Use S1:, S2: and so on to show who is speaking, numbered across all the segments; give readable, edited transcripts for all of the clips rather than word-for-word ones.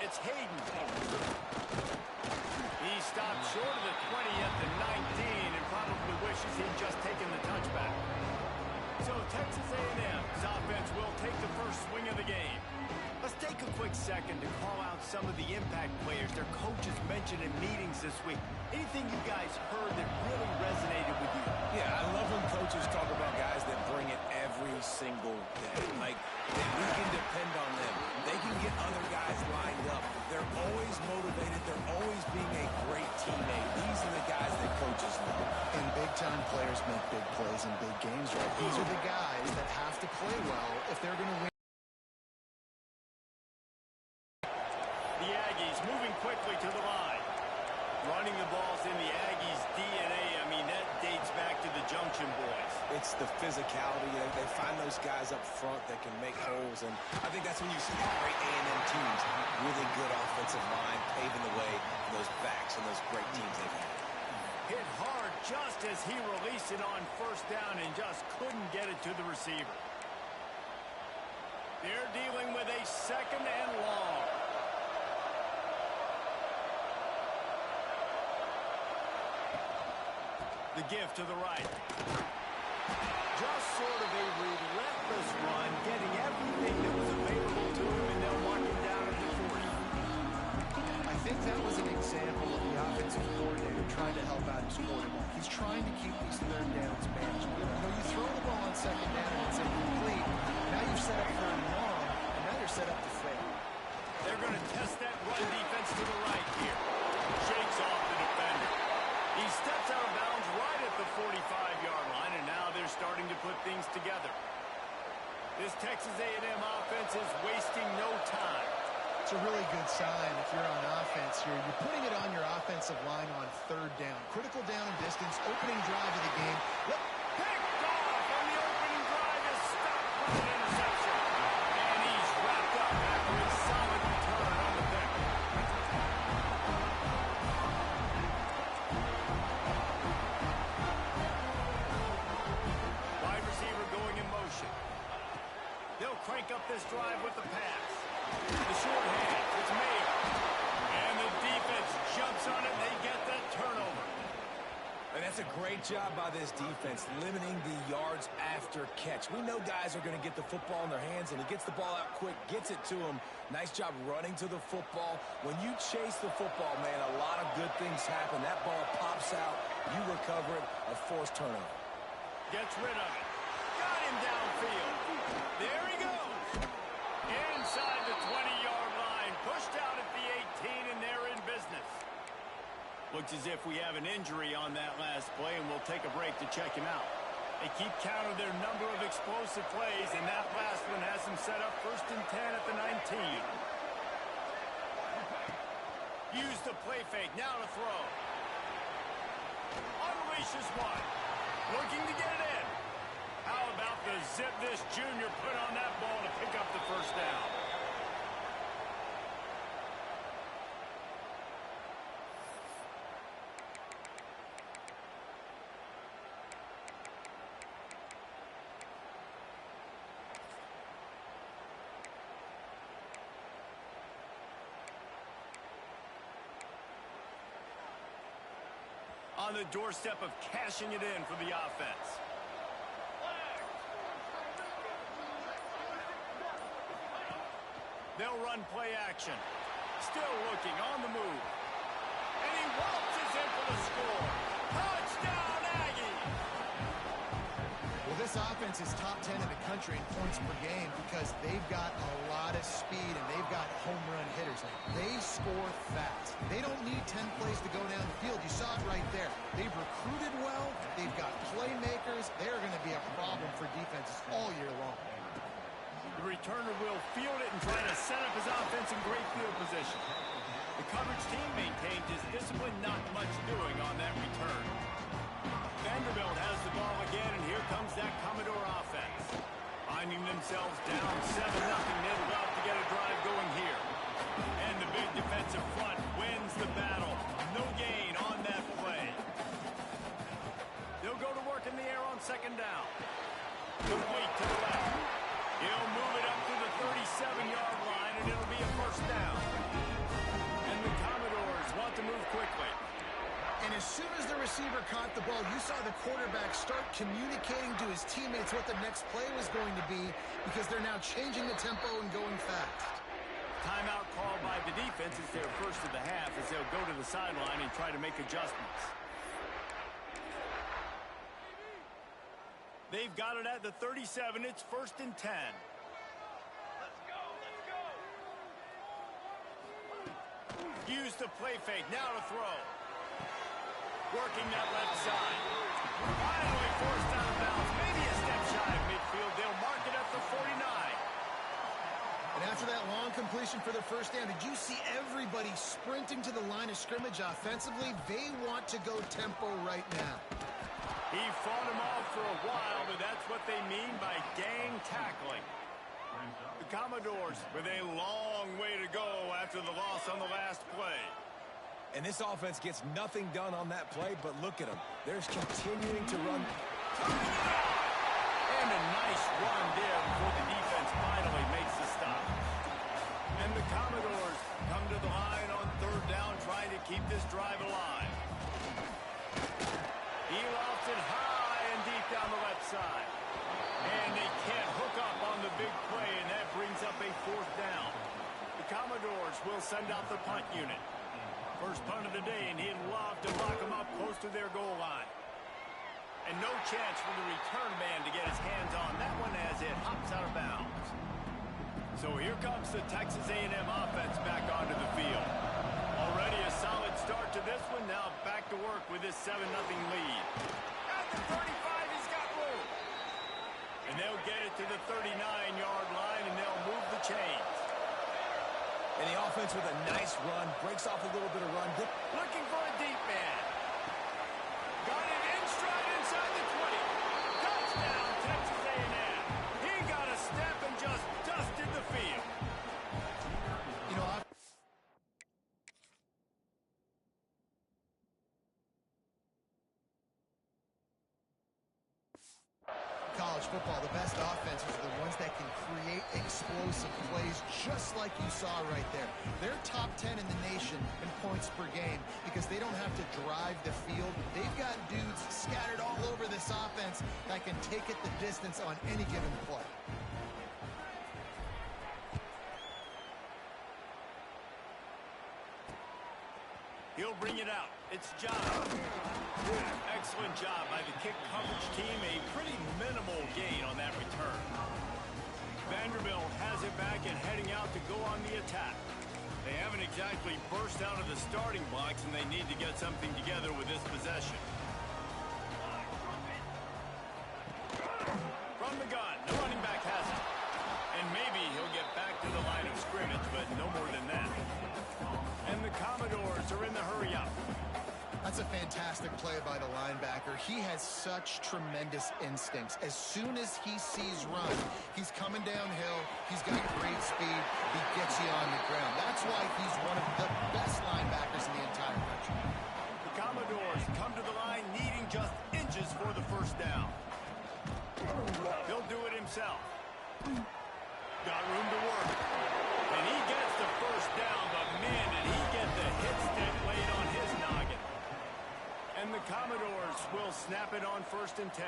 S1: It's Hayden. He stopped short of the 20 at the 19 and probably wishes he'd just taken the touchback. So Texas A&M's offense will take the first swing of the game. Let's take a quick second to call out some of the impact players their coaches mentioned in meetings this week. Anything you guys heard that really resonated with you?
S2: Yeah, I love when coaches talk about guys that bring it every single day. Like, that we can depend on them. They can get other guys lined up. They're always motivated. They're always being a great teammate. These are the guys that coaches love.
S3: And big-time players make big plays in big games, right? These are the guys that have to play well if they're going to win.
S1: The Aggies moving quickly to the line. Running the ball's in the Aggies' DNA. I mean, that dates back to the Junction Boys.
S2: It's the physicality. They find those guys up front that can make holes, and I think that's when you see the great A&M teams, really good offensive line, paving the way for those backs and those great teams they've had.
S1: Hit hard just as he released it on first down and just couldn't get it to the receiver. They're dealing with a second and long. The give to the right. Just sort of a relentless run, getting everything that was available to him, and they'll mark him down at the 40.
S3: I think that was an example of the offensive coordinator trying to help out his quarterback. He's trying to keep these third downs manageable. You know, you throw the ball on second down and it's incomplete. Now you've set up third and long, and now you're set up to fail.
S1: They're going to test that run defense to the right here. Shakes off the defender. He steps out of bounds right at the 45-yard line, and now they're starting to put things together. This Texas A&M offense is wasting no time.
S3: It's a really good sign if you're on offense here. You're putting it on your offensive line on third down. Critical down and distance, opening drive of the game.
S1: Picked off, and the opening drive is stopped by an interception. And he's wrapped up after a solid return on the pick. Wide receiver going in motion. They'll crank up this drive with the pass. The short hand, it's made. And the defense jumps on it, and they get that turnover.
S2: And that's a great job by this defense, limiting the yards after catch. We know guys are going to get the football in their hands, and he gets the ball out quick, gets it to him. Nice job running to the football. When you chase the football, man, a lot of good things happen. That ball pops out, you recover it, a forced turnover.
S1: Gets rid of it. Got him downfield. There he goes. Inside the 20-yard line. Pushed out at the 18, and they're in business. Looks as if we have an injury on that last play, and we'll take a break to check him out. They keep count of their number of explosive plays, and that last one has them set up 1st and 10 at the 19. Use the play fake. Now to throw. Unleashes one. Looking to get it in. How about the zip this junior put on that ball to pick up the first down? On the doorstep of cashing it in for the offense. They'll run play action. Still looking on the move. And he waltzes in for the score. Touchdown, Aggie!
S3: Well, this offense is top 10 in the country in points per game because they've got a lot of speed and they've got home run hitters. They score fast. They don't need 10 plays to go down the field. You saw it right there. They've recruited well. They've got playmakers. They're going to be a problem for defenses all year long.
S1: The returner will field it and try to set up his offense in great field position. The coverage team maintained his discipline, not much doing on that return. Vanderbilt has the ball again, and here comes that Commodore offense. Finding themselves down 7-0, they'd love to get a drive going here. And the big defensive front wins the battle. No gain on that play. They'll go to work in the air on 2nd down. Complete to the left. He'll move it up to the 37-yard line, and it'll be a first down.
S3: caught the ball, you saw the quarterback start communicating to his teammates what the next play was going to be because they're now changing the tempo and going fast.
S1: Timeout called by the defense is their first of the half as they'll go to the sideline and try to make adjustments. They've got it at the 37. It's 1st and 10. Use the play fake. Now to throw. Working that left side. Finally forced out of bounds. Maybe a step shy of midfield. They'll mark it at the 49.
S3: And after that long completion for the first down, did you see everybody sprinting to the line of scrimmage offensively? They want to go tempo right now.
S1: He fought him off for a while, but that's what they mean by gang tackling. The Commodores with a long way to go after the loss on the last play.
S2: And this offense gets nothing done on that play, but look at them. They're continuing to run.
S1: And a nice run there before the defense finally makes the stop. And the Commodores come to the line on 3rd down, trying to keep this drive alive. He lofts it high and deep down the left side. And they can't hook up on the big play, and that brings up a 4th down. The Commodores will send out the punt unit. First punt of the day, and he'd love to lock them up close to their goal line. And no chance for the return man to get his hands on that one as it hops out of bounds. So here comes the Texas A&M offense back onto the field. Already a solid start to this one. Now back to work with this 7-0 lead. At the 35, he's got room. And they'll get it to the 39-yard line, and they'll move the chains.
S2: And the offense with a nice run, breaks off a little bit of run.
S1: Looking for a deep man. Got it in stride inside the 20. Touchdown, Texas A&M. He got a step and just dusted the field.
S3: You know, college football, the best offenses are the ones that can create explosive plays just like you saw right there. They're top 10 in the nation in points per game because they don't have to drive the field. They've got dudes scattered all over this offense that can take it the distance on any given play.
S1: He'll bring it out. It's John. Excellent job by the kick coverage team. A pretty minimal gain on that return. Vanderbilt has it back and heading out to go on the attack. They haven't exactly burst out of the starting blocks, and they need to get something together with this possession. From the gun, the running back has it. And maybe he'll get back to the line of scrimmage, but no more than that. And the Commodores are in the hurry-up.
S3: That's a fantastic play by the linebacker. He has such tremendous instincts. As soon as he sees run, he's coming downhill. He's got great speed. He gets you on the ground. That's why he's one of the best linebackers in the entire country.
S1: The Commodores come to the line needing just inches for the first down. He'll do it himself. Got room to work. And he gets the first down, but man, did he get the hit stick laid on his noggin. And the Commodores will snap it on 1st and 10.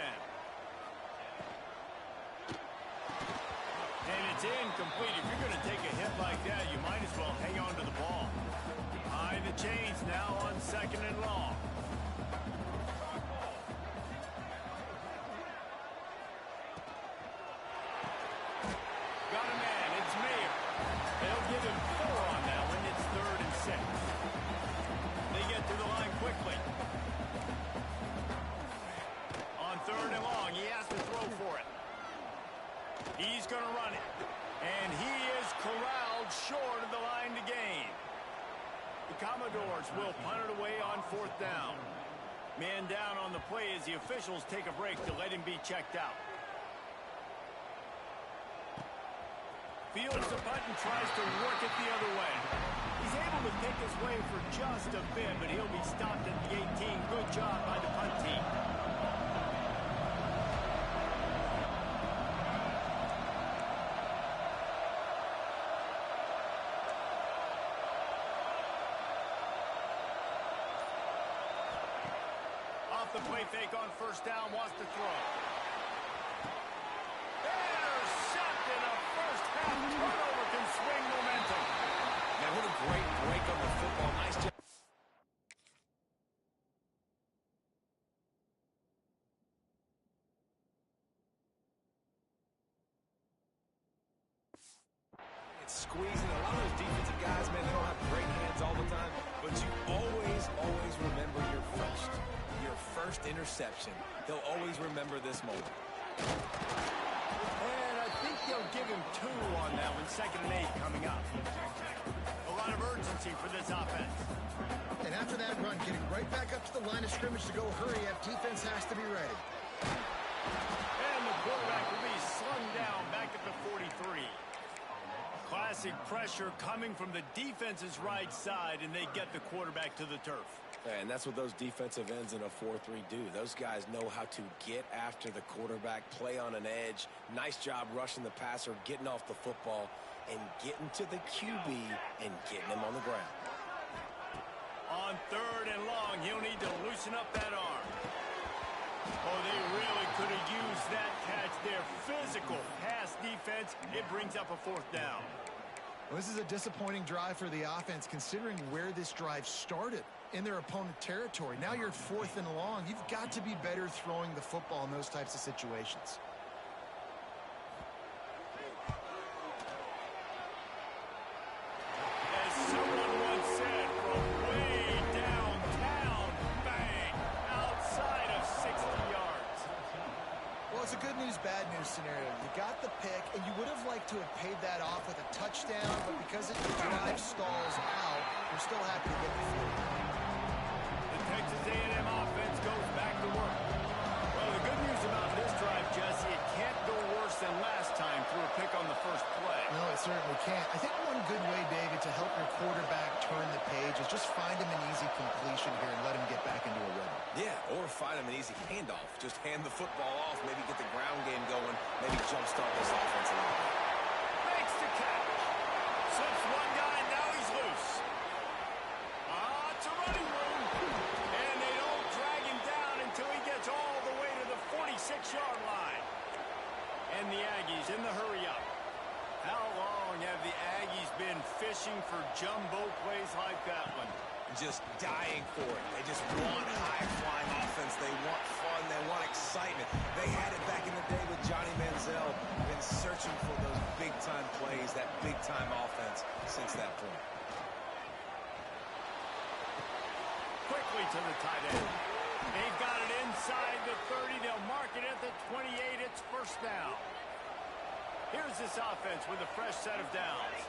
S1: And it's incomplete. If you're going to take a hit like that, you might as well hang on to the ball. High the chains now on 2nd and long. Got a man. It's Mayer. They'll give him 4 on that one. It's 3rd and 6. They get to the line quickly. On 3rd and long, he has to throw for it. He's going to run it. And he is corralled short of the line to gain. The Commodores will punt it away on 4th down. Man down on the play as the officials take a break to let him be checked out. Fields the punt and tries to work it the other way. He's able to pick his way for just a bit, but he'll be stopped at the 18. Good job by the punt team. The play fake on first down, wants to throw. Intercepted. A first half turnover can swing momentum.
S2: Man, what a great break on the football. Nice job. It's squeezing. A lot of those defensive guys, man, they don't have great hands all the time, but you always remember your first interception. They'll always remember this moment.
S1: And I think they'll give him 2 on that one. 2nd and 8 coming up. A lot of urgency for this offense.
S3: And after that run, getting right back up to the line of scrimmage to go hurry up, defense has to be ready.
S1: And the quarterback will be slung down back at the 43. Classic pressure coming from the defense's right side, and they get the quarterback to the turf.
S2: And that's what those defensive ends in a 4-3 do. Those guys know how to get after the quarterback, play on an edge. Nice job rushing the passer, getting off the football, and getting to the QB and getting him on the ground.
S1: On 3rd and long, he'll need to loosen up that arm. Oh, they really could have used that catch. Their physical pass defense, it brings up a 4th down.
S3: Well, this is a disappointing drive for the offense, considering where this drive started in their opponent territory. Now you're 4th and long. You've got to be better throwing the football in those types of situations.
S1: As someone once said, from way downtown, bang, outside of 60 yards.
S3: Well, it's a good news, bad news scenario. You got the pick, and you would have liked to have paid that off with a touchdown, but because the drive stalls out, we're still happy to get the field.
S1: The Texas A&M offense goes back to work. Well, the good news about this drive, Jesse, it can't go worse than last time through a pick on the first play.
S3: No, it certainly can't. I think one good way, David, to help your quarterback turn the page is just find him an easy completion here and let him get back into a rhythm.
S2: Yeah, or find him an easy handoff. Just hand the football off, maybe get the ground game going, maybe jumpstart this offense a little bit.
S1: Makes the catch. Slips one guy, and now he's loose. It's a running room. And they don't drag him down until he gets all the way to the 46-yard line. And the Aggies in the hurry-up. How long have the Aggies been fishing for jumbo plays like that one?
S2: Just dying for it. They just want high-flying offense. They want fun. They want excitement. They had it back in the day with Johnny Manziel. Been searching for those big-time plays, that big-time offense since that point.
S1: Quickly to the tight end. They've got it inside the 30. They'll mark it at the 28. It's first down. Here's this offense with a fresh set of downs.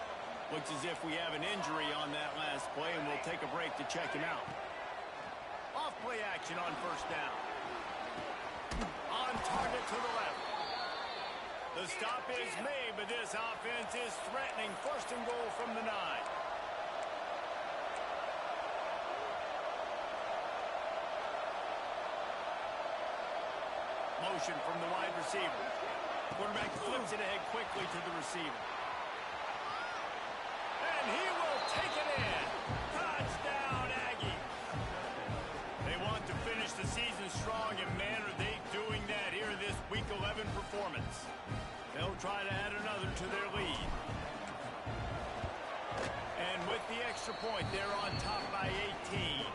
S1: Looks as if we have an injury on that last play, and we'll take a break to check him out. Off-play action on first down. On target to the left. The stop is made, but this offense is threatening. 1st and goal from the 9. Motion from the wide receiver. Quarterback flips it ahead quickly to the receiver. And he will take it in. Touchdown, Aggie. They want to finish the season strong, and man, are they doing that here in this Week 11 performance. They'll try to add another to their lead. And with the extra point, they're on top by 18.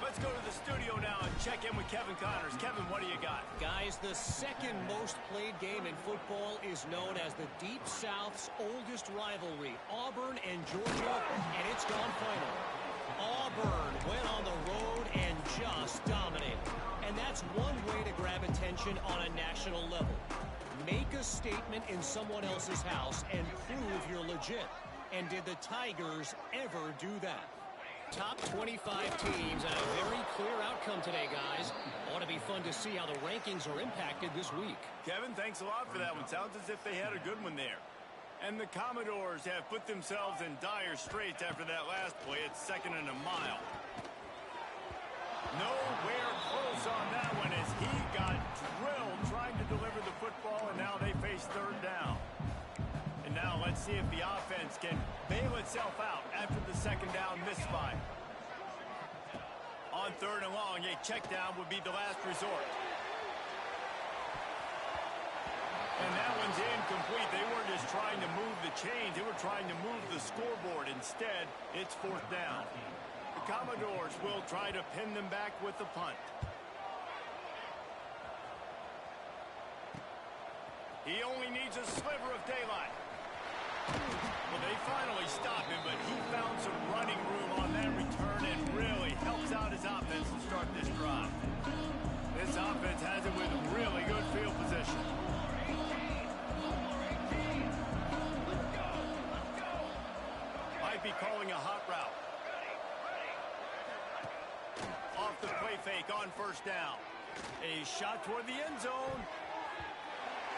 S1: Let's go to the studio now and check in with Kevin Connors. Kevin, what do you got?
S4: Guys, the 2nd most played game in football is known as the Deep South's oldest rivalry, Auburn and Georgia, and it's gone final. Auburn went on the road and just dominated. And that's one way to grab attention on a national level. Make a statement in someone else's house and prove you're legit. And did the Tigers ever do that? Top 25 teams and a very clear outcome today, guys. Ought to be fun to see how the rankings are impacted this week.
S1: Kevin, thanks a lot for that one. Sounds as if they had a good one there. And the Commodores have put themselves in dire straits after that last play. It's 2nd and a mile. Nowhere close on that one as he got drilled trying to deliver the football, and now they face 3rd down. And now let's see if the offense can bail itself out after the 2nd down misfire. On 3rd and long, a check down would be the last resort. And that one's incomplete. They weren't just trying to move the chains. They were trying to move the scoreboard. Instead, it's 4th down. The Commodores will try to pin them back with the punt. He only needs a sliver of daylight. Well, they finally stop him, but he found some running room on that return and really helps out his offense to start this drive. This offense has it with really good field position. Might be calling a hot route. Off the play fake on 1st down. A shot toward the end zone.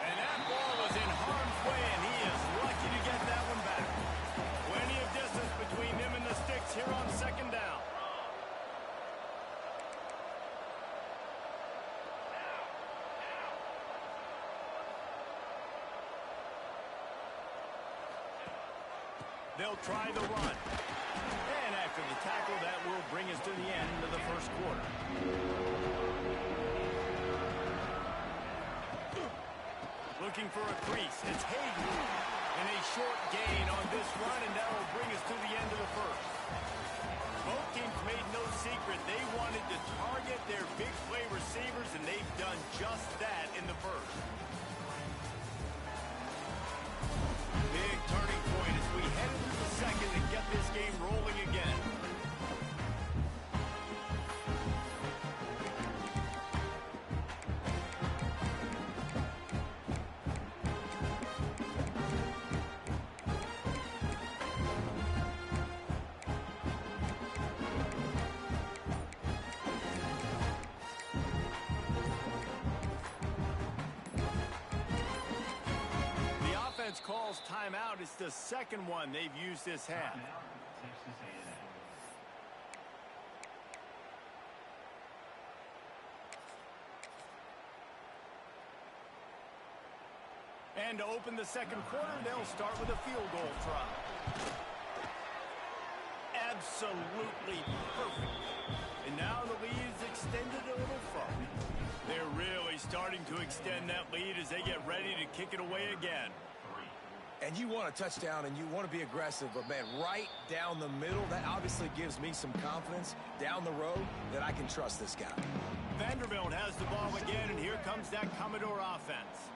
S1: And that ball was in harm's way, and he is lucky to get that one back. Plenty of distance between him and the sticks here on 2nd down. They'll try the run. And after the tackle, that will bring us to the end of the 1st quarter. Looking for a crease. It's Hayden. And a short gain on this run, and that will bring us to the end of the 1st. Both teams made no secret. They wanted to target their big play receivers, and they've done just that in the 1st. Big turning point as we head into the 2nd and get this game rolling again. Calls timeout. It's the 2nd one they've used this half. And to open the 2nd quarter, they'll start with a field goal try. Absolutely perfect. And now the lead is extended a little further. They're really starting to extend that lead as they get ready to kick it away again.
S2: And you want a touchdown, and you want to be aggressive, but, man, right down the middle, that obviously gives me some confidence down the road that I can trust this guy.
S1: Vanderbilt has the ball again, and here comes that Commodore offense.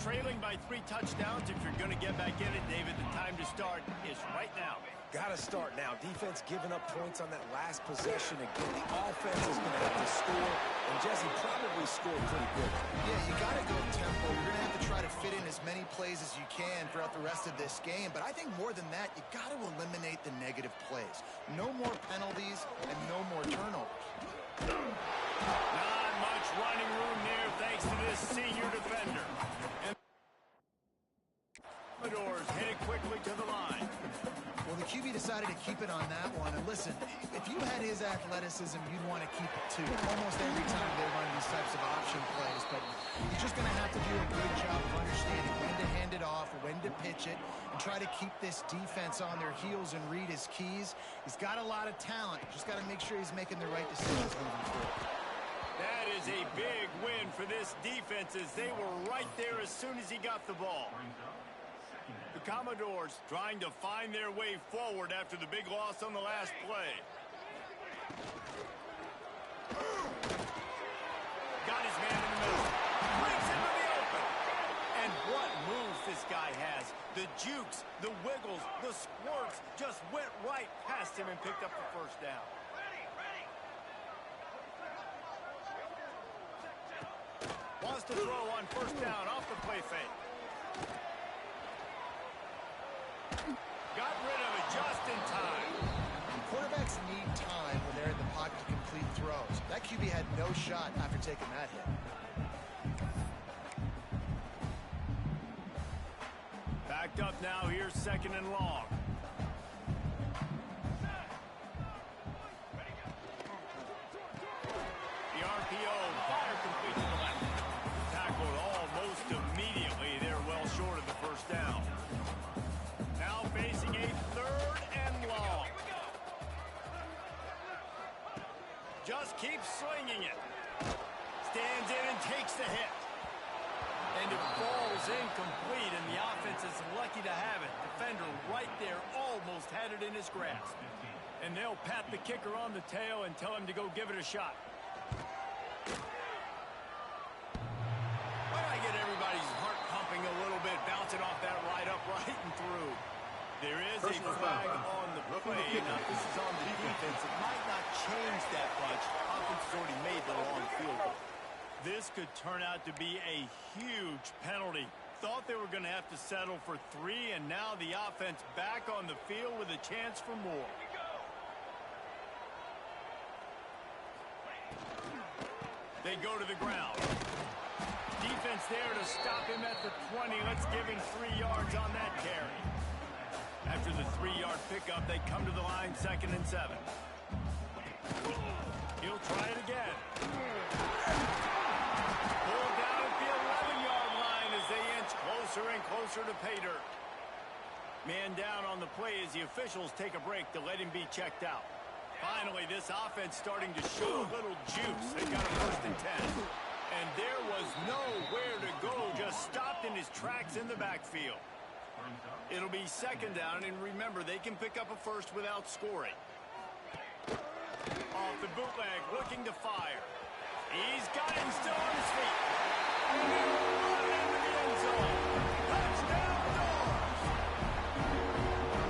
S1: Trailing by 3 touchdowns. If you're going to get back in it, David, the time to start is right now.
S2: Got to start now. Defense giving up points on that last possession. Again, the offense is going to have to score, and Jesse probably scored pretty good.
S3: Yeah, you got to go tempo. You're going to have to try to fit in as many plays as you can throughout the rest of this game. But I think more than that, you got to eliminate the negative plays. No more penalties and no more turnovers.
S1: Not much running room there thanks to this senior defender. And Commodores headed quickly to the line.
S3: Well, the QB decided to keep it on that one. And listen, if you had his athleticism, you'd want to keep it too. Almost every time they run these types of option plays. But he's just going to have to do a good job of understanding when to hand it off, when to pitch it, and try to keep this defense on their heels and read his keys. He's got a lot of talent. Just got to make sure he's making the right decisions moving forward.
S1: That is a big win for this defense as they were right there as soon as he got the ball. The Commodores trying to find their way forward after the big loss on the last play. Got his man in the middle. Brings him to the open. And what moves this guy has. The jukes, the wiggles, the squirts just went right past him and picked up the 1st down. Wants to throw on 1st down off the play fake. Got rid of it just in time.
S3: Quarterbacks need time when they're in the pocket to complete throws. That QB had no shot after taking that hit.
S1: Backed up now. Here's 2nd and long. The RPO fire complete to the left. Tackled almost immediately. They're well short of the 1st down. Now facing a 3rd and long. Just keeps slinging it. Stands in and takes the hit. And it falls incomplete, and the offense is lucky to have it. Defender right there almost had it in his grasp. And they'll pat the kicker on the tail and tell him to go give it a shot. Well, I get everybody's heart pumping a little bit, bouncing off that right upright and through. There is a flag on the play. Now, this is on the defense. It might not change that much. Offense has already made the long field goal. This could turn out to be a huge penalty. Thought they were going to have to settle for 3, and now the offense back on the field with a chance for more. They go to the ground. Defense there to stop him at the 20. Let's give him 3 yards on that carry. After the 3-yard pickup, they come to the line, 2nd and 7. He'll try it again. Pulled down at the 11-yard line as they inch closer and closer to pay dirt. Man down on the play as the officials take a break to let him be checked out. Finally, this offense starting to show a little juice. They got a 1st and 10. And there was nowhere to go, just stopped in his tracks in the backfield. It'll be 2nd down, and remember, they can pick up a first without scoring. Off the bootleg, looking to fire. He's got him still on his feet. And he'll run into the end zone. Touchdown, Doors!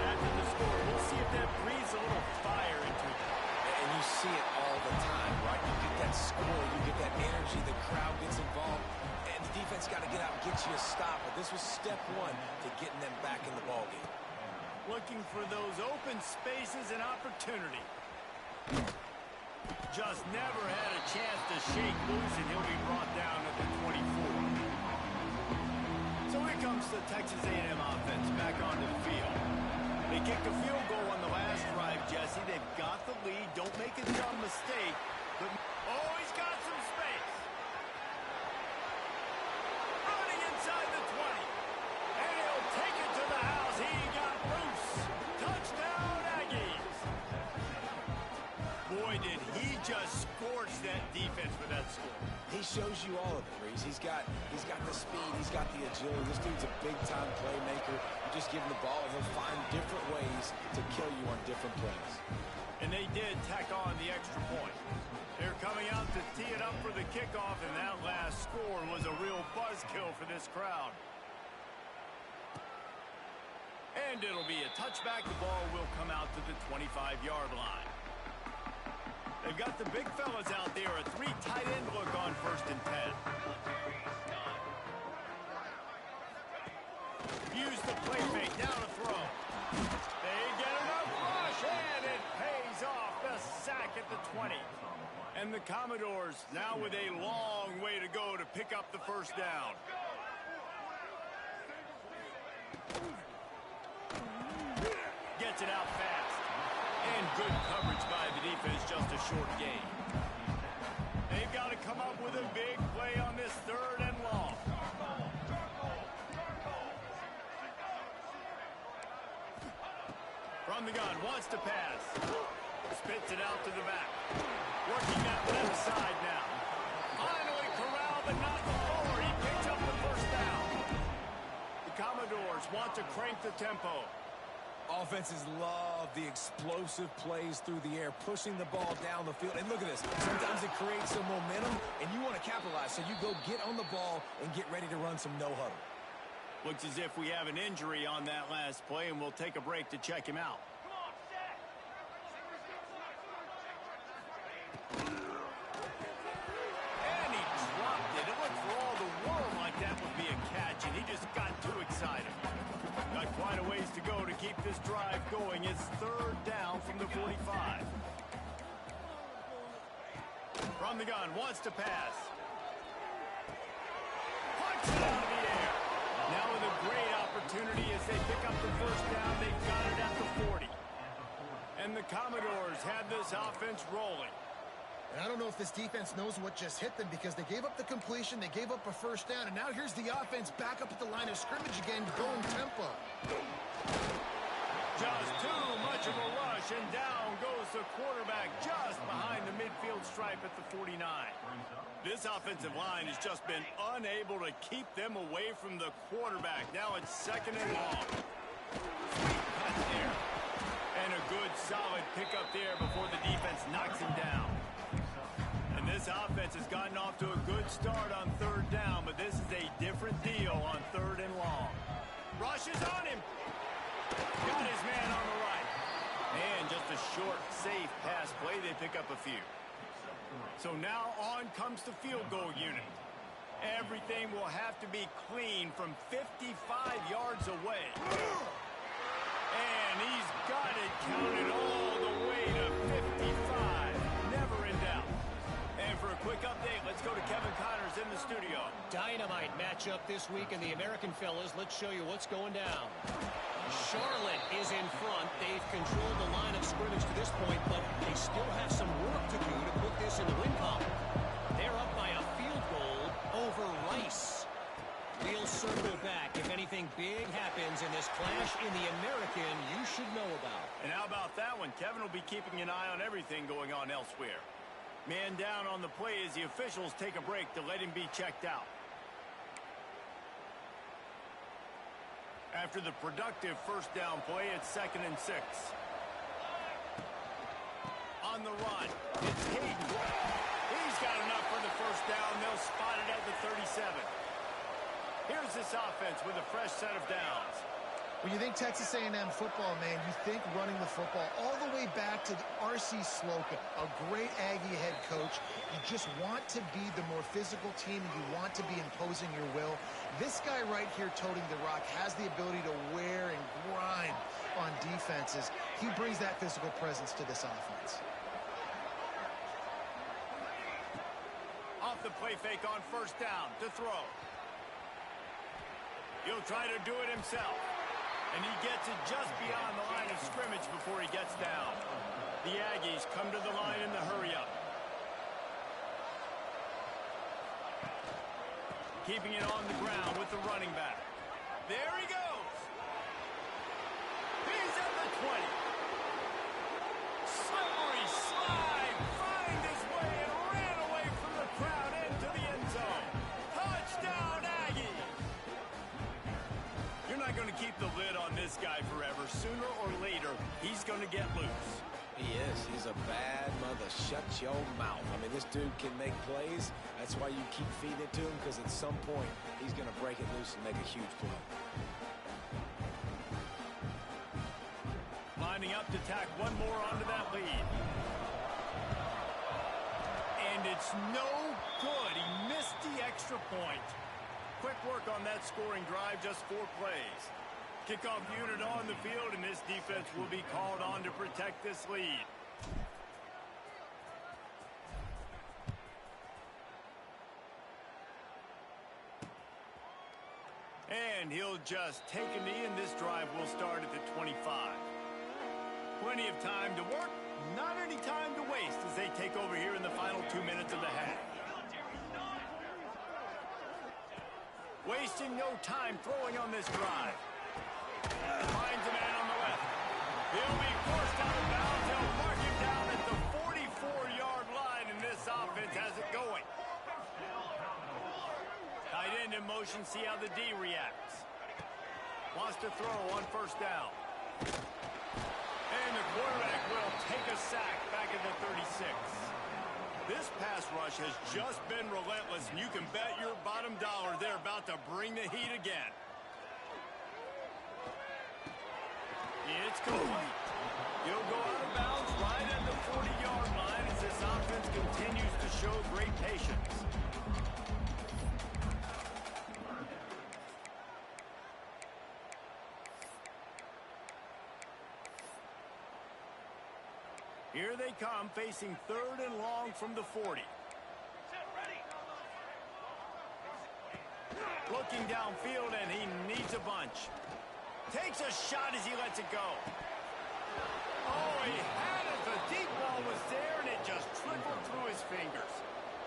S1: After the score, we'll see if that breathes a little fire into it.
S2: And you see it all the time, right? You get that score, you get that energy, the crowd gets involved, and the defense got to get out and get you a stop. But this was step 1 to getting them back in the ballgame.
S1: Looking for those open spaces and opportunity. Just never had a chance to shake loose, and he'll be brought down at the 24. So here comes the Texas A&M offense back onto the field. They kicked a field goal on the last drive, Jesse. They've got the lead. Don't make a dumb mistake. But, oh, he's got some space. Running inside the 20. And he'll take it to the house. He got loose. Touchdown, Aggies. Boy, did he just scorch that defense with that score.
S2: He shows you all of it, Reese. He's got the speed, he's got the agility. This dude's a big-time playmaker. You just give him the ball, and he'll find different ways to kill you on different plays.
S1: And they did tack on the extra point. They're coming out to tee it up for the kickoff, and that last score was a real buzzkill for this crowd. And it'll be a touchback. The ball will come out to the 25-yard line. They've got the big fellas out there. A 3 tight end look on 1st and 10. Use the play fake. Now to throw. They get enough rush, and it pays off. The sack at the 20. And the Commodores now with a long way to go to pick up the 1st down. Gets it out fast. And good coverage by the defense, just a short gain. They've got to come up with a big play on this 3rd and long. From the gun, wants to pass. Spits it out to the back. Working that left side now. Finally corralled, but not before. He picks up the 1st down. The Commodores want to crank the tempo.
S2: Offenses love the explosive plays through the air, pushing the ball down the field. And look at this. Sometimes it creates some momentum, and you want to capitalize. So you go get on the ball and get ready to run some no-huddle.
S1: Looks as if we have an injury on that last play, and we'll take a break to check him out. And he dropped it. It looked for all the world like that would be a catch, and he just got too excited. Got quite a ways to go to keep this drive going. It's 3rd down from the 45. From the gun, wants to pass. Punch it out of the air. Now with a great opportunity as they pick up the 1st down. They've got it at the 40. And the Commodores have this offense rolling.
S3: And I don't know if this defense knows what just hit them, because they gave up the completion, they gave up a 1st down, and now here's the offense back up at the line of scrimmage again, going tempo.
S1: Just too much of a rush, and down goes the quarterback just behind the midfield stripe at the 49. This offensive line has just been unable to keep them away from the quarterback. Now it's 2nd and long. Sweet cut there. And a good, solid pickup there before the defense knocks him down. And this offense has gotten off to a good start on 3rd down, but this is a different deal on 3rd and long. Rushes on him. Got his man on the right. And just a short, safe pass play. They pick up a few. So now on comes the field goal unit. Everything will have to be clean from 55 yards away. And he's got it counted all the way to 55. Never in doubt. And for a quick update, let's go to Kevin Connors in the studio.
S4: Dynamite matchup this week in the American, fellas. Let's show you what's going down. Charlotte is in front. They've controlled the line of scrimmage to this point, but they still have some work to do to put this in the win column. They're up by a field goal over Rice. We'll circle back. If anything big happens in this clash in the American, you should know about.
S1: And how about that one? Kevin will be keeping an eye on everything going on elsewhere. Man down on the play as the officials take a break to let him be checked out. After the productive 1st down play, it's 2nd and 6. On the run, it's Hayden. He's got enough for the 1st down. They'll spot it at the 37. Here's this offense with a fresh set of downs.
S3: When you think Texas A&M football, man, you think running the football all the way back to R.C. Slocum, a great Aggie head coach. You just want to be the more physical team, and you want to be imposing your will. This guy right here toting the rock has the ability to wear and grind on defenses. He brings that physical presence to this offense.
S1: Off the play fake on 1st down to throw. He'll try to do it himself. And he gets it just beyond the line of scrimmage before he gets down. The Aggies come to the line in the hurry-up. Keeping it on the ground with the running back. There he goes. He's at the 20. Slippery slide. Find his way and ran away from the crowd into the end zone. Touchdown, Aggies. You're not going to keep the lid on this guy forever. Sooner or later, he's going to get loose.
S2: He is. He's a bad mother. Shut your mouth. I mean, this dude can make plays. That's why you keep feeding it to him, because at some point, he's going to break it loose and make a huge play.
S1: Lining up to tack one more onto that lead. And it's no good. He missed the extra point. Quick work on that scoring drive, just 4 plays. Kickoff unit on the field, and this defense will be called on to protect this lead. And he'll just take a knee, and this drive will start at the 25. Plenty of time to work, not any time to waste as they take over here in the final 2 minutes of the half. Wasting no time throwing on this drive. Finds a man on the left. He'll be forced out of bounds. They'll mark him down at the 44-yard line, and this offense has it going. Tight end in motion, see how the D reacts. Wants to throw on 1st down. And the quarterback will take a sack back at the 36. This pass rush has just been relentless, and you can bet your bottom dollar they're about to bring the heat again. It's complete. He'll go out of bounds right at the 40-yard line as this offense continues to show great patience. Here they come, facing 3rd and long from the 40. Looking downfield, and he needs a bunch. Takes a shot as he lets it go. Oh, he had it. The deep ball was there, and it just trickled through his fingers.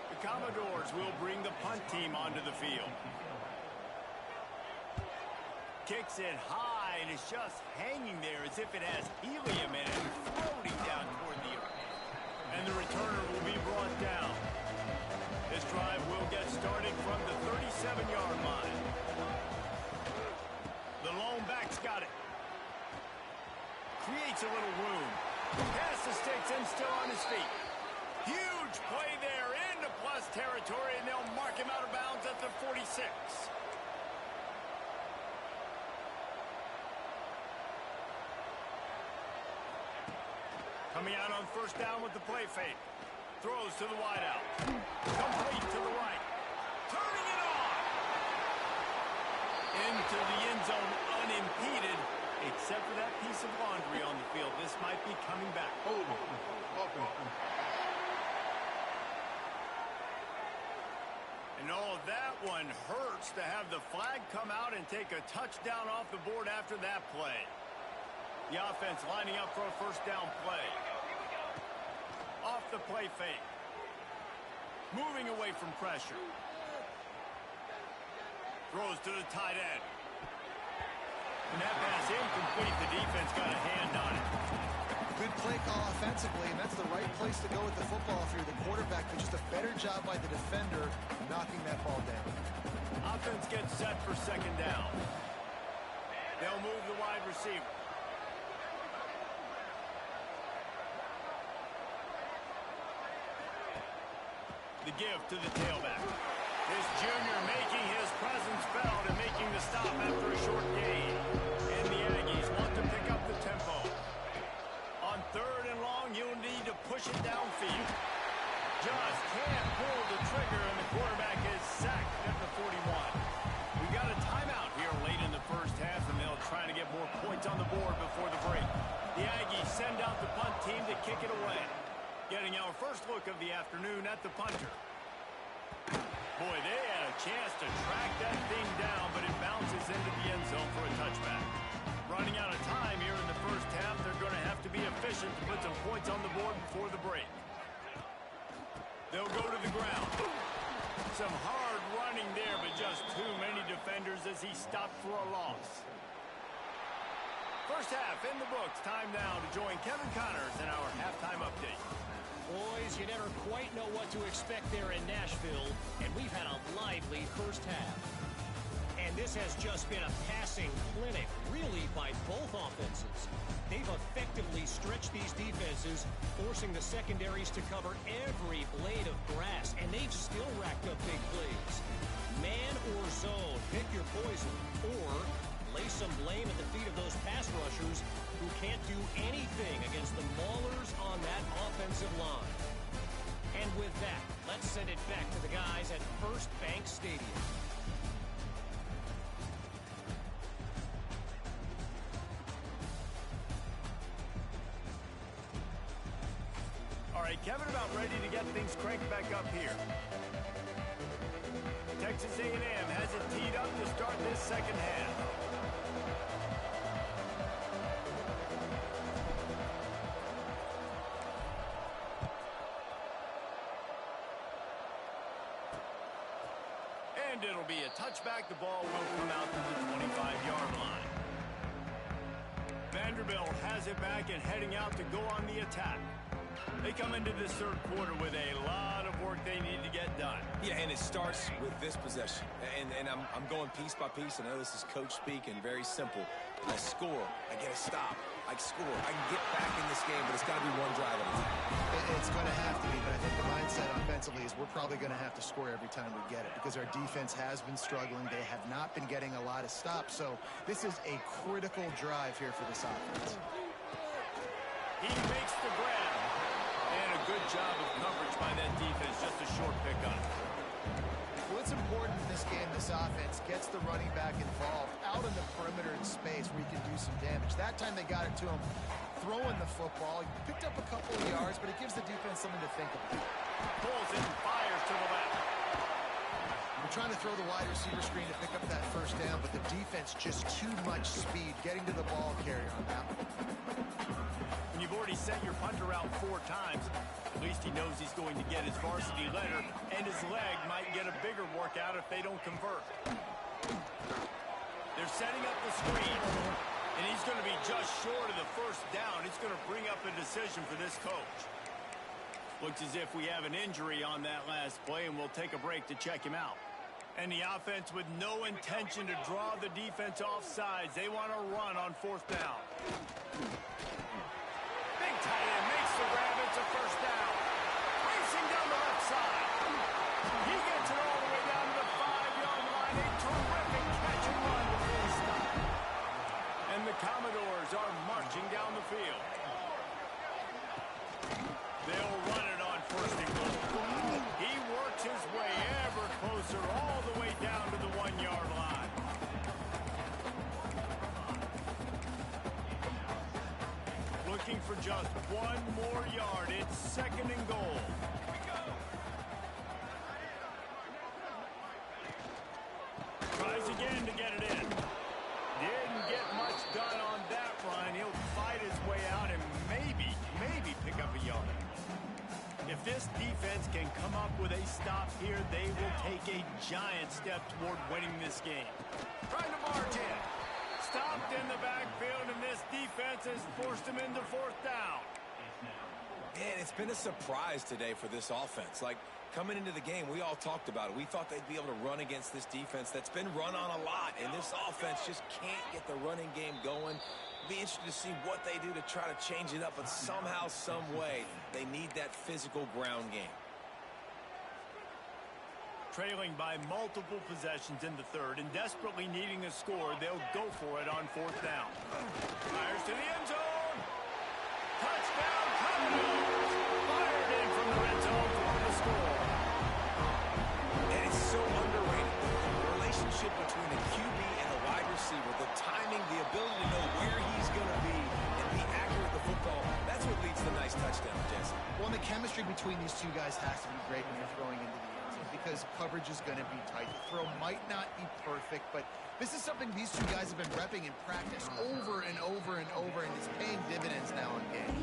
S1: The Commodores will bring the punt team onto the field. Kicks it high, and it's just hanging there as if it has helium in it, floating down toward the gets in still on his feet. Huge play there into plus territory, and they'll mark him out of bounds at the 46. Coming out on first down with the play fake. Throws to the wideout. Complete to the right. Turning it on. Into the end zone unimpeded. Except for that piece of laundry on the field. This might be coming back. And oh, that one hurts to have the flag come out and take a touchdown off the board after that play. The offense lining up for a first down play. Off the play fake. Moving away from pressure. Throws to the tight end. And that pass incomplete. The defense got a hand on it.
S3: Good play call offensively, and that's the right place to go with the football if you're the quarterback, but just a better job by the defender knocking that ball down.
S1: Offense gets set for second down. They'll move the wide receiver. The give to the tailback. This junior making his presence felt and making the stop after a short gain. And the Aggies want to pick up the tempo. On third and long, you'll need to push it downfield. Just can't pull the trigger, and the quarterback is sacked at the 41. We got a timeout here late in the first half, and they'll try to get more points on the board before the break. The Aggies send out the punt team to kick it away. Getting our first look of the afternoon at the punter. Boy, they had a chance to track that thing down, but it bounces into the end zone for a touchback. Running out of time here in the first half, they're going to have to be efficient to put some points on the board before the break. They'll go to the ground. Some hard running there, but just too many defenders as he stopped for a loss. First half in the books. Time now to join Kevin Connors in our halftime update.
S4: Boys, you never quite know what to expect there in Nashville, and we've had a lively first half. And this has just been a passing clinic, really, by both offenses. They've effectively stretched these defenses, forcing the secondaries to cover every blade of grass, and they've still racked up big plays. Man or zone, pick your poison, or lay some blame at the feet of those pass rushers who can't do anything against the maulers on that offensive line. And with that, let's send it back to the guys at First Bank Stadium.
S1: All right, Kevin, about ready to get things cranked back up here. Texas A&M has it teed up to start this second half. And it'll be a touchback. The ball will come out to the 25-yard line. Vanderbilt has it back and heading out to go on the attack. They come into this third quarter with a lot of work they need to get done.
S2: Yeah, and it starts with this possession. And I'm going piece by piece. I know this is coach speak and very simple. I score. I get a stop. I score. I can get back in this game, but it's got to be one drive at a time.
S3: It's going to have to be, but I think the mindset offensively is we're probably going to have to score every time we get it because our defense has been struggling. They have not been getting a lot of stops. So this is a critical drive here for this offense.
S1: He makes the grab. And a good job of coverage by that defense. Just a short pickup.
S3: What's important in this game, this offense gets the running back involved out in the perimeter in space where he can do some damage. That time they got it to him throwing the football. He picked up a couple of yards, but it gives the defense something to think about.
S1: Pulls it and fires to the left.
S3: We're trying to throw the wide receiver screen to pick up that first down, but the defense just too much speed getting to the ball carrier on that one.
S1: When you've already sent your punter out 4 times, at least he knows he's going to get his varsity letter, and his leg might get a bigger workout if they don't convert. They're setting up the screen, and he's going to be just short of the first down. It's going to bring up a decision for this coach. Looks as if we have an injury on that last play, and we'll take a break to check him out. And the offense with no intention to draw the defense off sides. They want to run on 4th down. Big tight end makes the grab looking for just one more yard. It's second and goal. Tries again to get it in. Didn't get much done on that run. He'll fight his way out and maybe pick up a yard. If this defense can come up with a stop here, they will take a giant step toward winning this game. Trying to march in. Stopped in the backfield, and this defense has forced him into fourth down.
S2: Man, it's been a surprise today for this offense. Like, coming into the game, we all talked about it. We thought they'd be able to run against this defense that's been run on a lot, and this offense just can't get the running game going. Be interested to see what they do to try to change it up, but somehow, some way, they need that physical ground game.
S1: Trailing by multiple possessions in the third and desperately needing a score, they'll go for it on fourth down. Fires to the end zone. Touchdown, Cardinals! Fired in from the red zone for the score.
S2: And it's so underrated. The relationship between a QB and a wide receiver, the timing, the ability to know where he's going to be and be accurate with the football, that's what leads to nice touchdowns, Jesse.
S3: Well, and the chemistry between these two guys has to be great when you're throwing into the end zone because coverage is going to be tight. The throw might not be perfect, but this is something these two guys have been repping in practice over and over and over, and it's paying dividends now in game.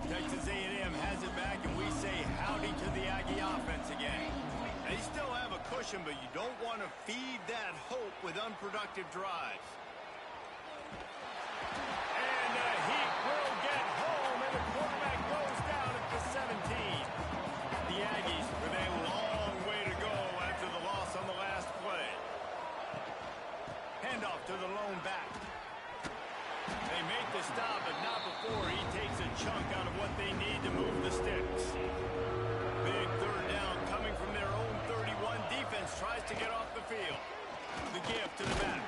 S1: Texas A&M has it back, and we say howdy to the Aggie offense again. They still have a cushion, but you don't want to feed that hope with unproductive drives. And he will get home, and the quarterback goes down at the 17. The Aggies with a long way to go after the loss on the last play. Handoff to the lone back. They make the stop, but not before he takes a chunk out of what they need to move the sticks. Big third down coming from their own 31. Defense tries to get off the field. The give to the back.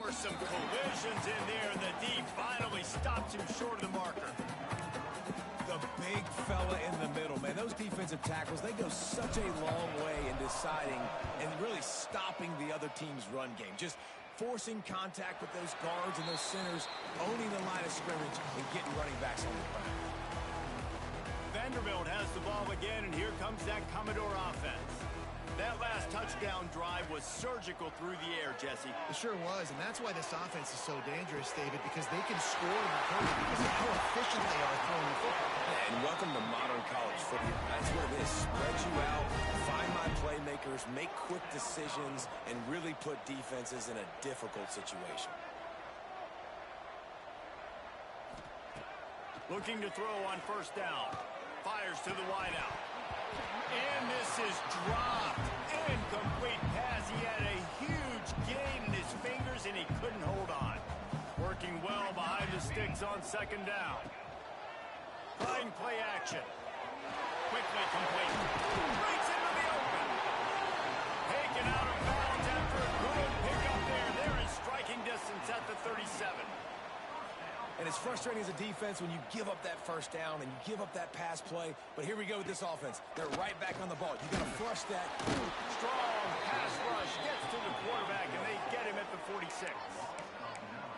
S1: were some collisions in there. The D finally stops him short of the marker.
S2: The big fella in the middle, man. Those defensive tackles, they go such a long way in deciding and really stopping the other team's run game. Just forcing contact with those guards and those centers, owning the line of scrimmage, and getting running backs on the ground.
S1: Vanderbilt has the ball again, and here comes that Commodore offense. That last touchdown drive was surgical through the air, Jesse.
S3: It sure was, and that's why this offense is so dangerous, David, because they can score in the hurry because of how efficient they are throwing the football.
S2: Yeah, and welcome to modern college football. That's what it is. Spread you out, find my playmakers, make quick decisions, and really put defenses in a difficult situation.
S1: Looking to throw on first down. Fires to the wideout. And this is dropped. Incomplete pass. He had a huge gain in his fingers, and he couldn't hold on. Working well behind the sticks on second down. Trying play action. Quickly complete. Breaks into the open. Taken out of bounds after a good pickup there. They're in striking distance at the 37.
S2: And it's frustrating as a defense when you give up that first down and you give up that pass play. But here we go with this offense. They're right back on the ball. You got to flush that.
S1: Strong pass rush gets to the quarterback, and they get him at the 46.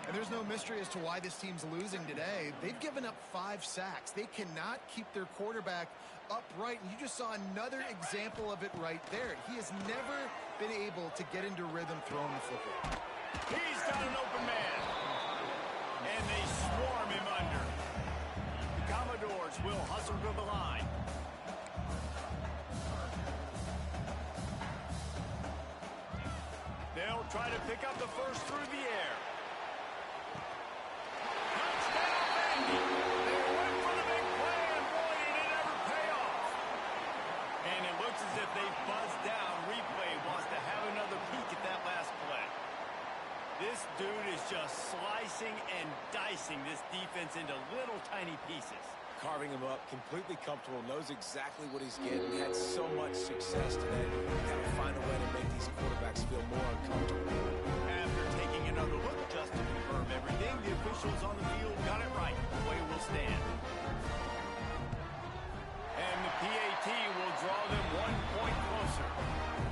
S3: And there's no mystery as to why this team's losing today. They've given up 5 sacks. They cannot keep their quarterback upright. And you just saw another example of it right there. He has never been able to get into rhythm throwing the football.
S1: He's got an open man. And they swarm him under. The Commodores will hustle to the line. They'll try to pick up the first through the air. Touchdown, Vandy. They went for the big play, and boy, did it ever pay off. And it looks as if they buzzed down. Replay wants to have another peek at that last play. This dude is just slicing and dicing this defense into little tiny pieces.
S2: Carving him up, completely comfortable, knows exactly what he's getting. Had so much success today. Got to find a way to make these quarterbacks feel more uncomfortable.
S1: After taking another look just to confirm everything, the officials on the field got it right. The play will stand. And the PAT will draw them 1 point closer.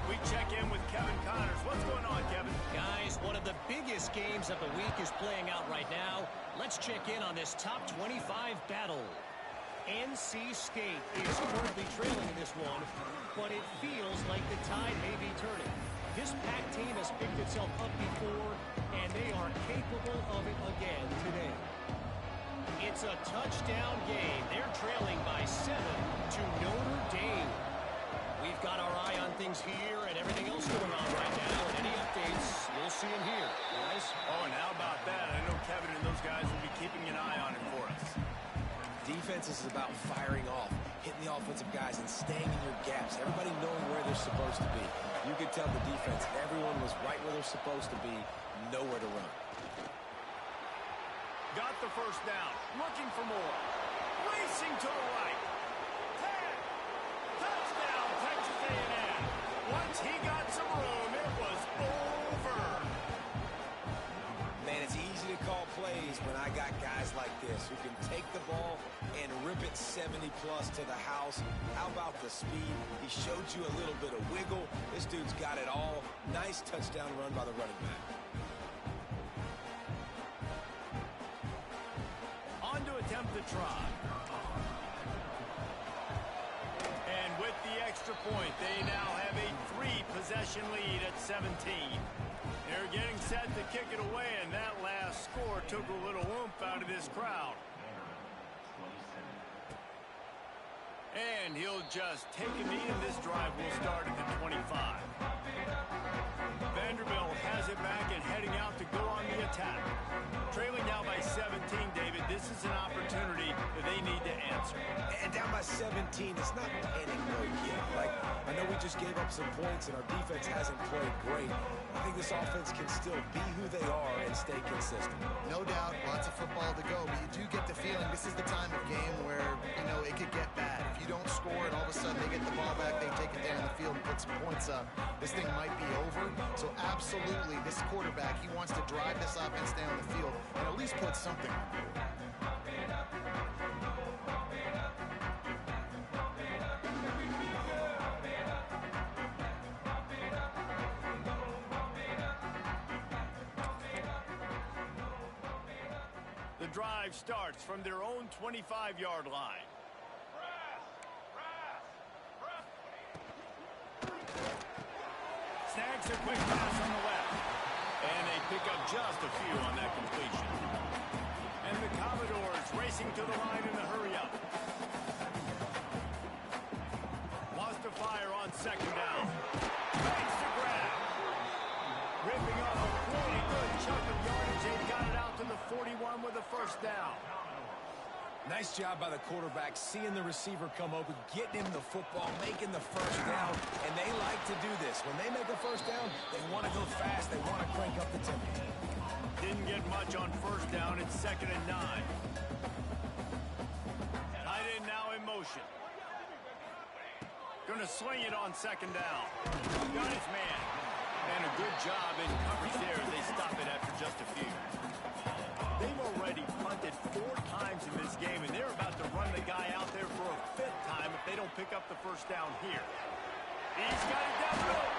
S1: We check in with Kevin Connors. What's going on, Kevin?
S4: Guys, one of the biggest games of the week is playing out right now. Let's check in on this top 25 battle. NC State is currently trailing in this one, but it feels like the tide may be turning. This Pac team has picked itself up before, and they are capable of it again today. It's a touchdown game. They're trailing by 7 to Notre Dame. We've got our eye on things here and everything else going on right now. And any updates, we'll see them here, guys.
S1: Oh, and how about that? I know Kevin and those guys will be keeping an eye on it for us.
S2: Defense is about firing off, hitting the offensive guys, and staying in your gaps. Everybody knowing where they're supposed to be. You could tell the defense, everyone was right where they're supposed to be, nowhere to run.
S1: Got the first down. Looking for more. Racing to the right. Touchdown, Texas A&M. Once he got some room, it was over.
S2: Man, it's easy to call plays when I got guys like this who can take the ball and rip it 70-plus to the house. How about the speed? He showed you a little bit of wiggle. This dude's got it all. Nice touchdown run by the running back.
S1: On to attempt the try. And with the extra point, they now have a 3-possession lead at 17. They're getting set to kick it away, and that last score took a little oomph out of this crowd. And he'll just take a knee, and this drive will start at the 25. Vanderbilt has it back and heading out to go on the attack. Trailing now by 17, David. This is an opportunity that they need to answer.
S2: And down by 17, it's not panic mode yet. Like, I know we just gave up some points and our defense hasn't played great. I think this offense can still be who they are and stay consistent.
S3: No doubt, lots of football to go, but you do get the feeling this is the time of game where, you know, it could get bad. If you don't score and all of a sudden they get the ball back, they take it down the field and put some points up, this thing might be over. So absolutely, this quarterback, he wants to drive this offense down the field and at least put something on the board.
S1: The drive starts from their own 25-yard line. Snags a quick pass on the left. And they pick up just a few on that completion. And the Commodores racing to the line in the hurry-up. Lost to fire on second down. Makes the grab. Ripping off a pretty good chunk of yardage. They've got it out to the 41 with a first down.
S2: Nice job by the quarterback, seeing the receiver come open, getting him the football, making the first down, and they like to do this. When they make a first down, they want to go fast, they want to crank up the tempo.
S1: Didn't get much on first down. It's 2nd and 9. Tight end now in motion. Gonna swing it on second down. Got his man. And a good job in coverage there as they stop it after just a few. They've already punted 4 times in this game, and they're about to run the guy out there for a 5th time if they don't pick up the first down here. He's got it down the road.